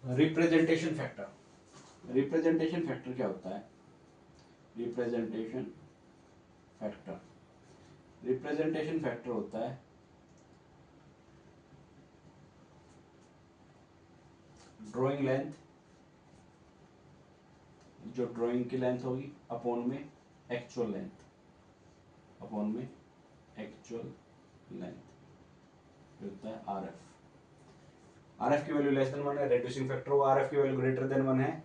Representation factor. Representation factor क्या होता है? रिप्रेजेंटेशन फैक्टर, रिप्रेजेंटेशन फैक्टर होता है ड्राइंग लेंथ, जो ड्राइंग की लेंथ होगी अपॉन में एक्चुअल लेंथ, अपॉन में एक्चुअल लेंथ होता है आर एफ। आर एफ की वैल्यू लेस देन 1 है, रेड्यूसिंग फैक्टर होगा। आर एफ की वैल्यू ग्रेटर देन 1 है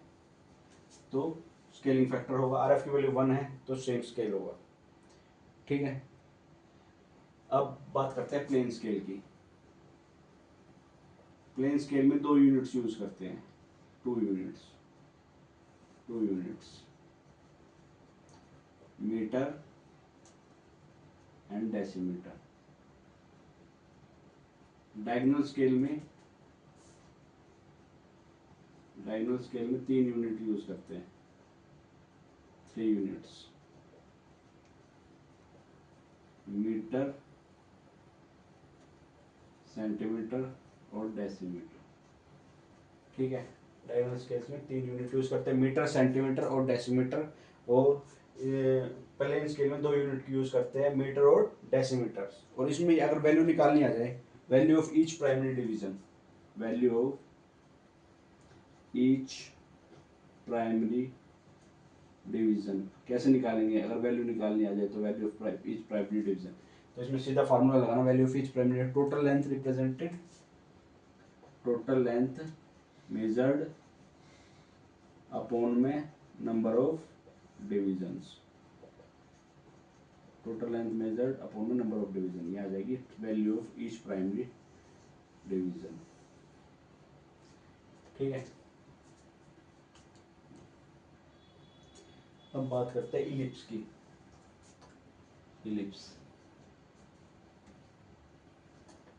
तो स्केलिंग फैक्टर होगा। आर एफ की वैल्यू 1 है तो सेम स्केल होगा। ठीक है, अब बात करते हैं प्लेन स्केल की। प्लेन स्केल में 2 यूनिट्स यूज करते हैं, 2 units, 2 units, metre and decimetre. Diagonal scale में 3 यूनिट यूज करते हैं, 3 यूनिट्स, मीटर, सेंटीमीटर और डेसीमीटर। ठीक है, डायगोनल स्केल्स में 3 यूनिट यूज करते हैं, मीटर, सेंटीमीटर और डेसीमीटर। और प्लेन स्केल में 2 यूनिट यूज करते हैं, मीटर और डेसीमीटर। और इसमें अगर वैल्यू निकालनी आ जाए, value of each primary division, value of each primary division कैसे निकालेंगे? अगर वैल्यू निकालनी आ जाए तो value of each primary division, तो इसमें सीधा फार्मूला लगाना, value of each primary, total length represented, total length measured upon में number of divisions, total length measured upon में नंबर ऑफ डिवीजन, ये आ जाएगी value of each primary division. ठीक है, अब बात करते हैं इलिप्स की। इलिप्स,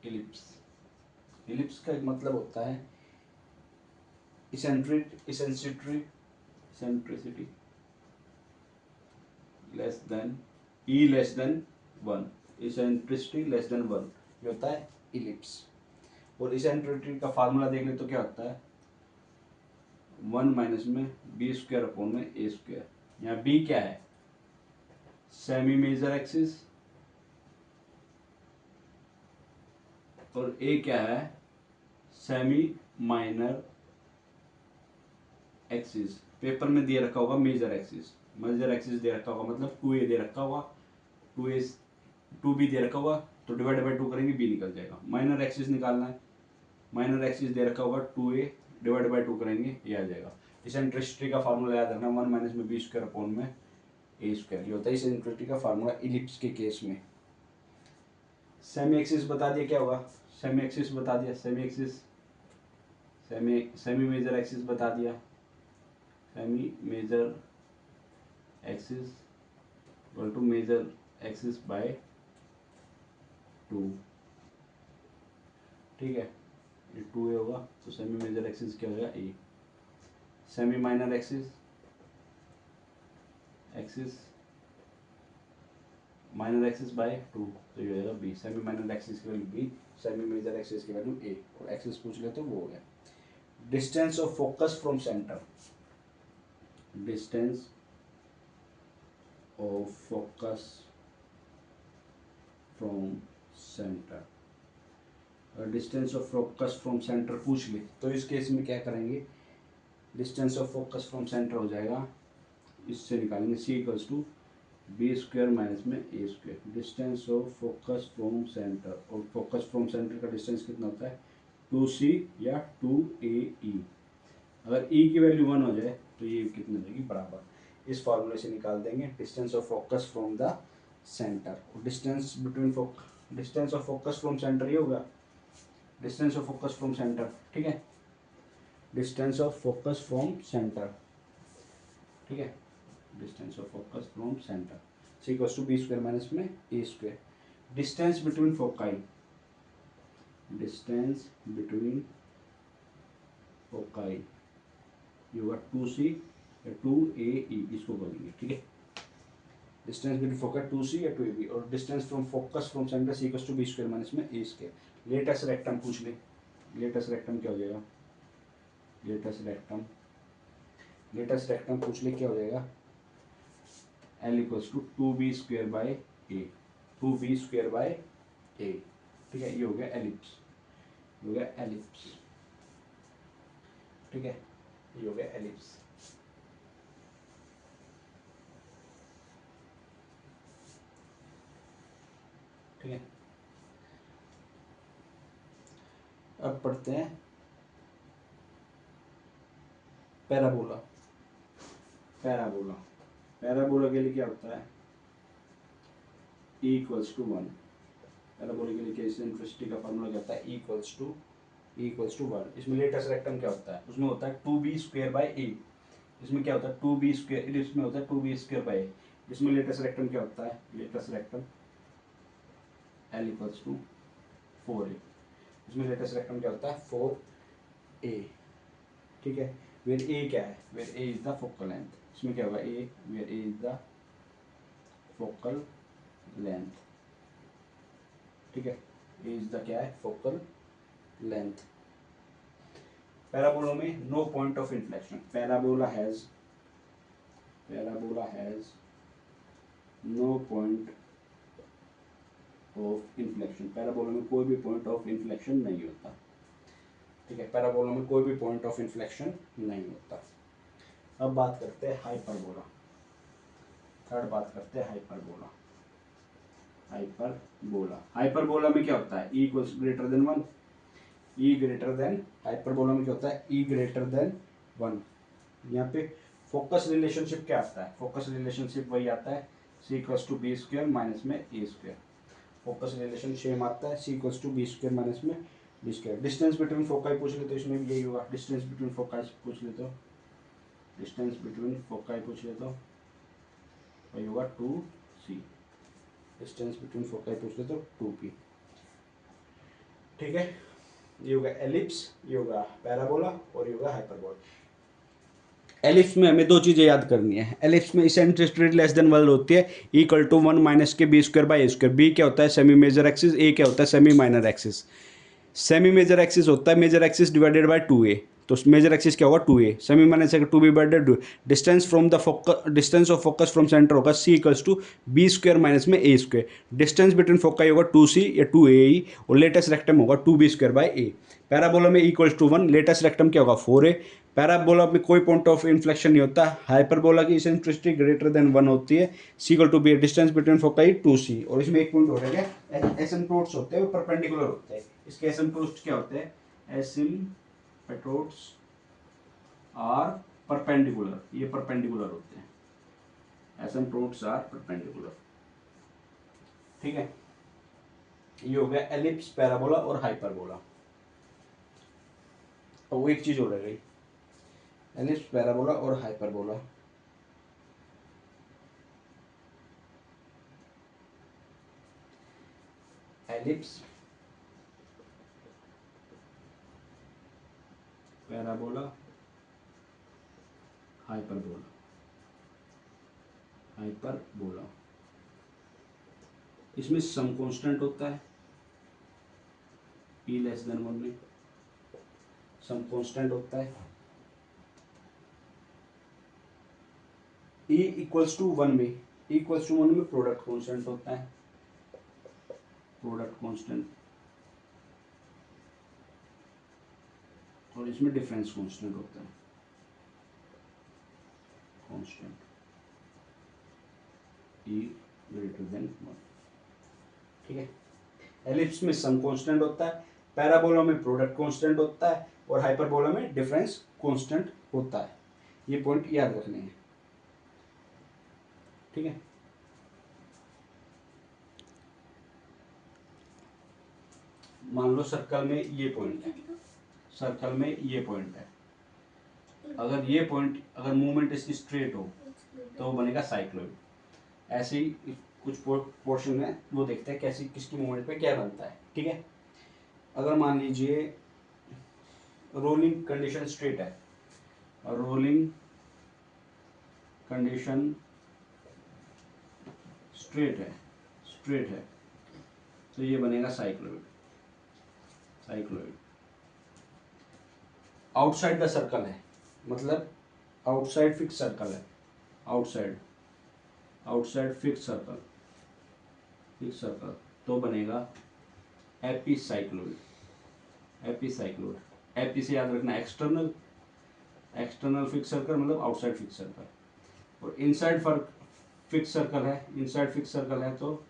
इलिप्स, इलिप्स का मतलब होता है eccentricity less than e less than 1, eccentricity less than 1, ये होता है इलिप्स। और इसेंट्रिसिटी का फार्मूला देख ले तो क्या होता है? 1 माइनस में बी स्क्वायर अपॉन में ए स्क्वायर। यहाँ बी क्या है? सेमी मेजर एक्सिस, और ए क्या है? Semi minor axis. पेपर में दे रखा होगा मेजर एक्सिस, मेजर एक्सिस दे रखा होगा मतलब 2a दे रखा होगा, 2a 2b दे रखा होगा तो डिवाइड बाई 2 करेंगे b निकल जाएगा। माइनर एक्सिस निकालना है, माइनर एक्सिस दे रखा होगा 2a डिवाइड बाई 2 करेंगे ये आ जाएगा। इसेंट्रिसिटी का फार्मूला याद रखना, 1 माइनस में बी स्क्वायर अपॉन में ए स्क्वायर, ये होता है इसेंट्रिसिटी का फार्मूला इलिप्स के केस में। सेमी एक्सिस बता दिया क्या होगा? सेमी एक्सिस बता दिया, semi axis, semi major axis बता दिया, semi major axis equal to major axis by 2। ठीक है, ये 2a होगा तो सेमी मेजर एक्सिस क्या हो जाएगा? A. Semi minor axis, axis minor axis by 2 तो ये हो जाएगा बी। सेमी माइनर एक्सिस की value b, semi major axis की वैल्यू ए, और एक्सिस पूछ ले तो वो हो गया। Distance of focus from centre, distance of focus from centre. अगर distance of focus from centre पूछ ले तो इस केस में क्या करेंगे? Distance of focus from centre हो जाएगा, इससे निकालेंगे c equals to B square minus में ए square. Distance of focus from centre, और फोकस फ्रॉम सेंटर का डिस्टेंस कितना होता है? 2c या 2ae। अगर e की वैल्यू 1 हो जाए तो ये कितनी हो जाएगी? बराबर। इस फॉर्मूले से निकाल देंगे distance of focus from the centre. Distance between distance of focus from centre ये होगा, distance of focus from centre. ठीक है, distance of focus from centre, ठीक है, distance of focus from centre C equals to B square minus में ए square. Distance between foci, distance between foci ये होगा 2c या 2ae, इसको बोलेंगे। ठीक है, डिस्टेंस बिटवीन फोकस 2c या 2ab, और distance from focus from centre C equals to B square minus में ए स्क्वायर। लेटस रेक्टम पूछ ले, लेटस रेक्टम क्या हो जाएगा? लेटस रेक्टम पूछ ले क्या हो जाएगा, L equals to 2b square by a, 2b square by a. ठीक है, ये हो गया एलिप्स, ये हो गया एलिप्स। ठीक है, ये हो गया एलिप्स। ठीक है, अब पढ़ते हैं पैराबोला। पैराबोला, पैराबोला के लिए क्या होता है, E इक्वल्स टू 1। पैराबोला के लिए क्या इसेंट्रिसिटी का फार्मूला क्या होता है, E इक्वल्स टू 1। इसमें लेटस रेक्टम क्या होता है, उसमें होता है 2b स्क्वायर बाय ए। इसमें क्या होता है 2b स्क्वायर, इसमें होता है 2b स्क्वायर बाय ए। इसमें लेटस रेक्टम क्या होता है, latus rectum L equals to 4a। इसमें लेटेस्ट रेक्टम क्या होता है 4a। ठीक है, वेयर a क्या है, where a is the focal length. इसमें क्या होगा a, where a is the focal length. ठीक है, a इज द क्या है, फोकल लेंथ। पैराबोला में no point of inflection. Parabola has no point of inflection. Parabola में कोई भी पॉइंट ऑफ इन्फ्लेक्शन नहीं होता। ठीक है, पैराबोला में कोई भी पॉइंट ऑफ इन्फ्लेक्शन नहीं होता। अब बात करते हैं हाइपरबोला। थर्ड बात करते हैं हाइपरबोला। हाइपरबोला में क्या होता है, E equals greater than 1। E greater than, hyperbola में क्या होता है, E ग्रेटर देन 1। यहाँ पे फोकस रिलेशनशिप क्या आता है, फोकस रिलेशनशिप वही आता है C equals to B square minus में ए स्क्वायर। फोकस रिलेशन सेम आता है, C equals to B square minus में b square. Distance between foci पूछ ले तो इसमें भी यही होगा। डिस्टेंस बिटवीन फोकाई पूछ ले तो, डिस्टेंस बिटवीन फोकाई पूछ ले तो वही होगा 2c। डिस्टेंस बिटवीन फोकाई पूछ ले तो 2p। ठीक है, ये होगा एलिप्स, ये होगा पैराबोला और ये होगा हाइपरबोला। एलिप्स में हमें दो चीजें याद करनी है। एलिप्स में इसेंट्रिसिटी लेस देन 1 होती है, इक्वल टू 1 माइनस के B square by A square. B क्या होता है, सेमी मेजर एक्सिस। ए क्या होता है, semi minor axis. Semi major axis होता है major axis divided by 2a। तो मेजर एक्सिस क्या होगा 2a, सेमी माइनर से 2b divided 2। Distance from the focus, distance of focus from centre होगा c equals to B square minus में ए square. Distance between foci होगा 2c या 2a ही, और latus rectum होगा 2b square by A. Parabola में equals to 1, latus rectum क्या होगा 4a। Parabola में कोई पॉइंट ऑफ इन्फ्लेक्शन नहीं होता। हाइपरबोला की इसेंट्रिसिटी ग्रेटर देन 1 होती है, c equal to B, distance between foci 2c। और इसमें एक पॉइंट हो रहा है, एसिम्प्टोट्स होते हैं वो परपेंडिकुलर होते हैं। इसके एसिम्प्टोट्स क्या होते हैं, एसिम्प्टोट्स आर परपेंडिकुलर, ये परपेंडिकुलर होते हैं। Asymptotes are perpendicular. ठीक है, ये हो गया एलिप्स, पैराबोला और हाइपरबोला। और वो एक चीज हो रह गई, एलिप्स, पैराबोला और हाइपरबोला। Ellipse, parabola, hyperbola. इसमें सम कांस्टेंट होता है, E लेस देन 1 में सम कांस्टेंट होता है। E इक्वल्स टू 1 में, E इक्वल्स टू 1 में प्रोडक्ट कांस्टेंट होता है, प्रोडक्ट कांस्टेंट। और इसमें डिफरेंस कांस्टेंट होता है, कांस्टेंट E ग्रेटर देन 1। ठीक है, एलिप्स में सम कांस्टेंट होता है, पैराबोला में प्रोडक्ट कांस्टेंट होता है, और हाइपरबोला में डिफरेंस कांस्टेंट होता है। ये पॉइंट याद रखने हैं। ठीक है, मान लो सर्कल में ये पॉइंट है, सर्कल में ये पॉइंट है। अगर ये पॉइंट, अगर मूवमेंट इसकी स्ट्रेट हो तो वो बनेगा साइक्लोइड। ऐसे ही कुछ पोर्शन है वो देखते हैं कैसी, किसकी मूवमेंट पे क्या बनता है। ठीक है, अगर मान लीजिए रोलिंग कंडीशन स्ट्रेट है, और रोलिंग कंडीशन स्ट्रेट है तो ये बनेगा साइक्लोइड। आउटसाइड द सर्कल है, मतलब आउटसाइड फिक्स सर्कल है, आउटसाइड फिक्स सर्कल तो बनेगा एपिसाइक्लोइड। एपी से याद रखना एक्सटर्नल फिक्स सर्कल मतलब आउटसाइड फिक्स सर्कल, और इनसाइड फिक्स सर्कल है तो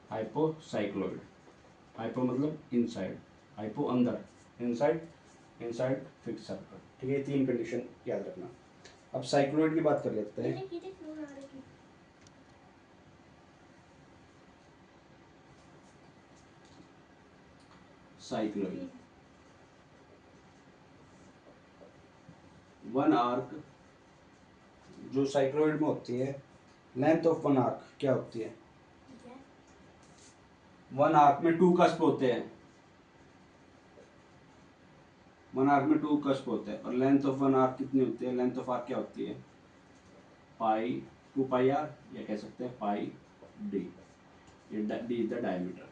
हाइपोसाइक्लोइड। हाइपो मतलब इनसाइड, हाइपो अंदर, इनसाइड फिक्स सर्कल। ठीक है, 3 कंडीशन याद रखना। अब साइक्लोइड की बात कर लेते हैं। साइक्लोइड वन आर्क जो साइक्लोइड में होती है, लेंथ ऑफ वन आर्क क्या होती है? वन आर्क में 2 कस्प होते हैं, और लेंथ ऑफ वन आर्क कितनी होती है? लेंथ ऑफ आर्क क्या होती है? पाई 2 पाई आर, या कह सकते हैं पाई डी। ये D is the diameter.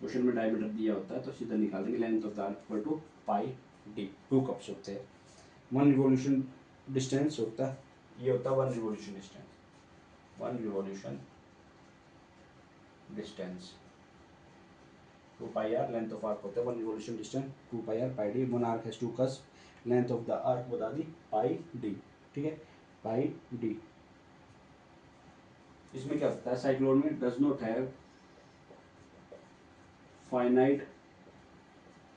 Question में डायमीटर दिया होता है तो सीधा निकाल देंगे, length of the arc equal to pi D. 2 cusps होते हैं, 1 रिवॉल्यूशन डिस्टेंस होता है, ये होता है 1 revolution distance. 2 pi R length of arc होता है, 1 revolution distance 2 pi R pi D. 1 arc has 2 cusp, length of the arc बता दी पाई डी। ठीक है, पाई डी। इसमें क्या होता है? साइक्लोन में does not have finite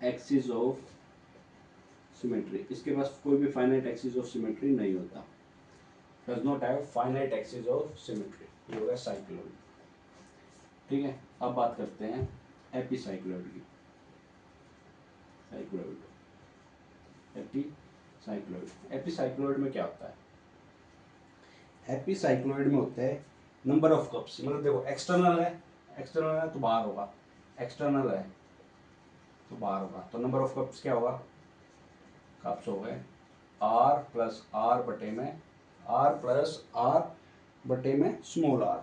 axis of symmetry. इसके पास कोई भी फाइनाइट एक्सिस ऑफ सिमेट्री नहीं होता। Does not have finite axis of symmetry, ये होगा साइक्लोन। ठीक है, अब बात करते हैं एपिसाइक्लोइड की। एपिसाइक्लोइड में क्या होता है? एपिसाइक्लोइड में होता है नंबर ऑफ कप्स, मतलब देखो एक्सटर्नल है तो बाहर होगा, तो नंबर ऑफ कप्स क्या होगा? कप्स हो गए आर प्लस आर बटे में स्मॉल आर।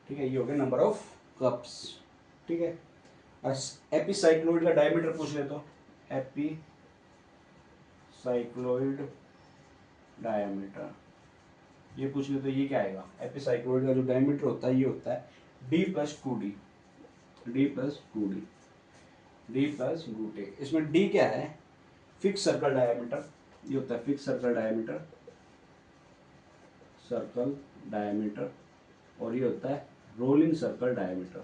ठीक है, ये हो गया नंबर ऑफ कप्स। ठीक है, एपिसाइक्लोइड का डायमीटर पूछ ले तो एपिसाइक्लोइड डायमीटर ये पूछ ले तो ये क्या आएगा? एपिसाइक्लोइड का जो डायमीटर होता है ये होता है d प्लस 2d। इसमें d क्या है? फिक्स सर्कल डायमीटर, ये होता है फिक्स सर्कल डायमीटर, और ये होता है रोलिंग सर्कल डायमीटर।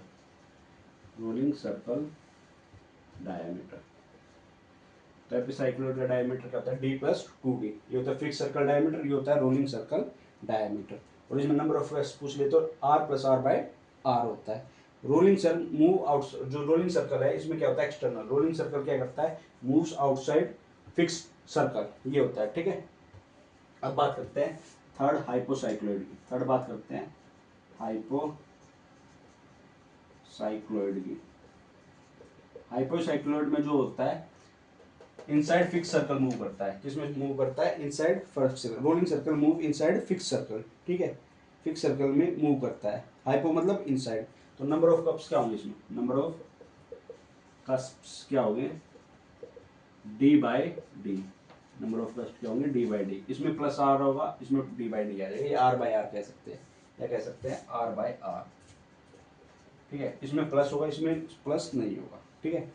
तो एपिसाइक्लोइड का डायमीटर क्या होता है? d plus 2d। ये होता है फिक्स सर्कल डायमीटर, ये होता है रोलिंग सर्कल डायमीटर। और इसमें नंबर ऑफ कप्स पूछ ले तो r plus r by r होता है। रोलिंग मूव आउट, जो रोलिंग सर्कल है इसमें क्या होता है? एक्सटर्नल। रोलिंग सर्कल क्या करता है? मूव्स आउटसाइड फिक्स सर्कल, ये होता है। ठीक है, अब बात करते हैं थर्ड हाइपोसाइक्लोइड की। हाइपोसाइक्लोइड में जो होता है इनसाइड फिक्स सर्कल मूव करता है। किसमें मूव करता है? Inside fix circle. Rolling circle move inside fix circle. ठीक है, फिक्स सर्कल में मूव करता है। हाइपो मतलब इनसाइड। तो नंबर ऑफ कप्स क्या होंगे इसमें? नंबर ऑफ कप्स क्या होंगे? D by D. Number of cups क्या होंगे? D by D. इसमें प्लस आर होगा, इसमें डी बाई डी आ जाएगा। ये आर बाई आर कह सकते हैं, या कह सकते हैं आर बाई आर। ठीक है, इसमें प्लस होगा, इसमें प्लस नहीं होगा। ठीक है,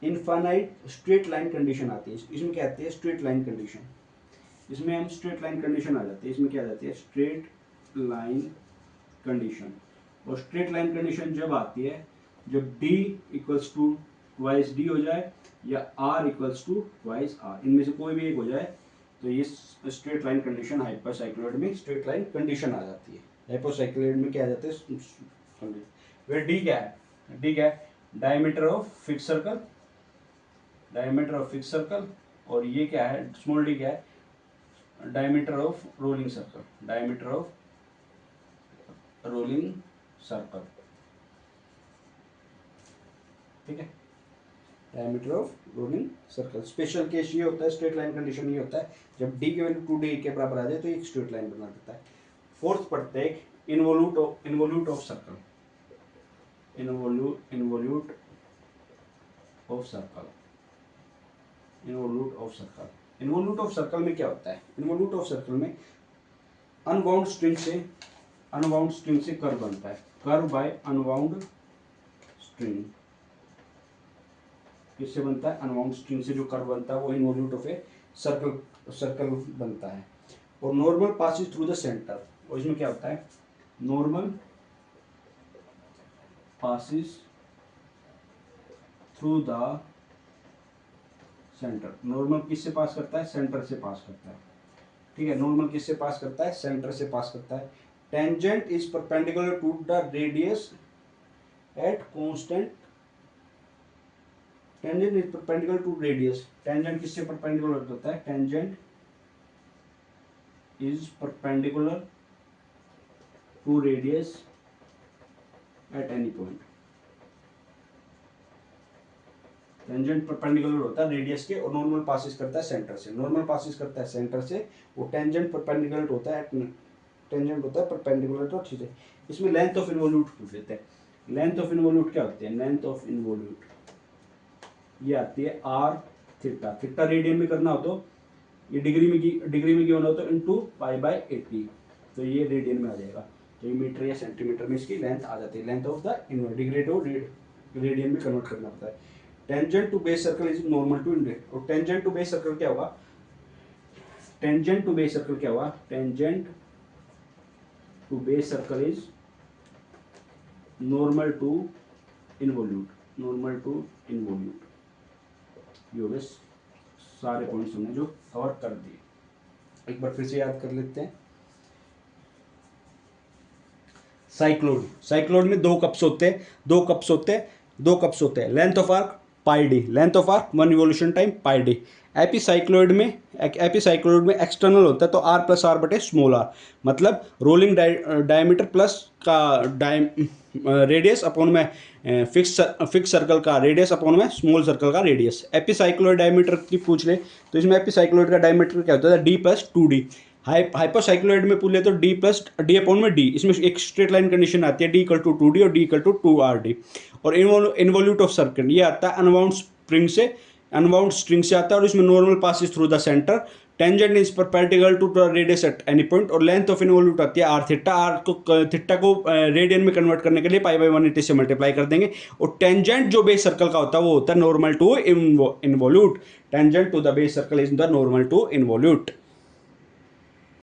इनफाइनाइट स्ट्रेट लाइन कंडीशन आती है। इसमें क्या आती है? Straight line condition. इसमें हम स्ट्रेट लाइन कंडीशन आ जाती है। इसमें क्या आ जाती है? Straight line condition. और स्ट्रेट लाइन कंडीशन जब आती है जब d equals to twice D हो जाए या r equals to twice r, इनमें से कोई भी एक हो जाए तो ये स्ट्रेट लाइन कंडीशन हाइपोसाइक्लोइड में स्ट्रेट लाइन कंडीशन आ जाती है। हाइपोसाइक्लोइड में क्या आ जाता है? वे d क्या है? डायमीटर ऑफ फिक्स सर्कल, और ये क्या है? स्मॉल d क्या है? Diameter of rolling circle. ठीक है, diameter of rolling circle. Special case ये होता है, स्ट्रेट लाइन कंडीशन ये होता है जब d की वैल्यू 2d के बराबर आ जाए तो एक स्ट्रेट लाइन बना देता है। फोर्थ पढ़ते हैं involute of circle. Involute of circle, involute of circle. Involute of circle में क्या होता है? इन्वोल्यूट ऑफ सर्कल में अनबाउंड स्ट्रिंग से कर्व बनता है, कर्व बाय अनबाउंड स्ट्रिंग। किससे बनता है? अनबाउंड स्ट्रिंग से जो कर्व बनता है वो इन्वोल्यूट ऑफ ए सर्कल बनता है। और normal passes through the centre, और इसमें क्या होता है? Normal passes through the centre. Normal किससे पास करता है? सेंटर से पास करता है, ठीक है। नॉर्मल किससे पास करता है? सेंटर से पास करता है। Tangent is perpendicular to the radius at constant, tangent is perpendicular to radius. Tangent किससे परपेंडिकुलर होता है? Tangent is perpendicular to radius at any point. Tangent perpendicular होता है रेडियस के, और नॉर्मल पासिस करता है सेंटर से। नॉर्मल पासिस करता है सेंटर से, वो टेंजेंट परपेंडिकुलर होता है, टेंजेंट होता है परपेंडिकुलर तो ठीक है। इसमें लेंथ ऑफ इन्वोल्यूट पूछ लेते हैं। लेंथ ऑफ इन्वोल्यूट क्या होती है? लेंथ ऑफ इन्वोल्यूट ये आती है आर थीटा। थीटा रेडियन में करना हो तो ये डिग्री में गिवन हो तो इनटू π/80, तो ये रेडियन में आ जाएगा। तो ये मीटर या सेंटीमीटर में इसकी लेंथ आ जाती है। लेंथ ऑफ द इन्वोल्यूट को रेडियन में कन्वर्ट करना पड़ता है। Tangent to base circle is normal to invert. और टेंजेंट टू बेस सर्कल क्या होगा? टेंजेंट टू बेस सर्कल क्या होगा? Tangent to base circle is normal to involute, normal to involute. ये हो गए सारे पॉइंट्स हमने जो कवर कर दिए। एक बार फिर से याद कर लेते हैं। साइक्लोइड में दो कप्स होते हैं। Length of arc pi d, length of arc 1 revolution time pi d. Epicycloid में एक्सटर्नल होता है तो r प्लस आर बटे स्मॉल आर, मतलब रोलिंग डायमीटर प्लस का रेडियस अपॉन में फिक्स सर्कल का रेडियस अपॉन में स्मॉल सर्कल का रेडियस। एपीसाइक्लोइड डायमीटर की पूछ ले तो इसमें एपीसाइक्लोइड का डायमीटर क्या होता है? d plus 2d। हाइपोसाइक्लोइड में पूछ ले तो d अपॉन में d। इसमें एक स्ट्रेट लाइन कंडीशन आती है, d इक्वल टू 2d और d इक्वल टू 2rd। और इन्वोल्यूट ऑफ सर्कल ये आता है अनबाउंड स्ट्रिंग से आता है, और इसमें normal passes through the centre. Tangent is perpendicular to the radius at any point. और लेंथ ऑफ इन्वोल्यूट आती है आर थीटा। थीटा को रेडियन में कन्वर्ट करने के लिए π/180 से मल्टीप्लाई कर देंगे। और टेंजेंट जो बेस सर्कल का होता है वो होता है normal to involute. Tangent to the base circle is the normal to involute.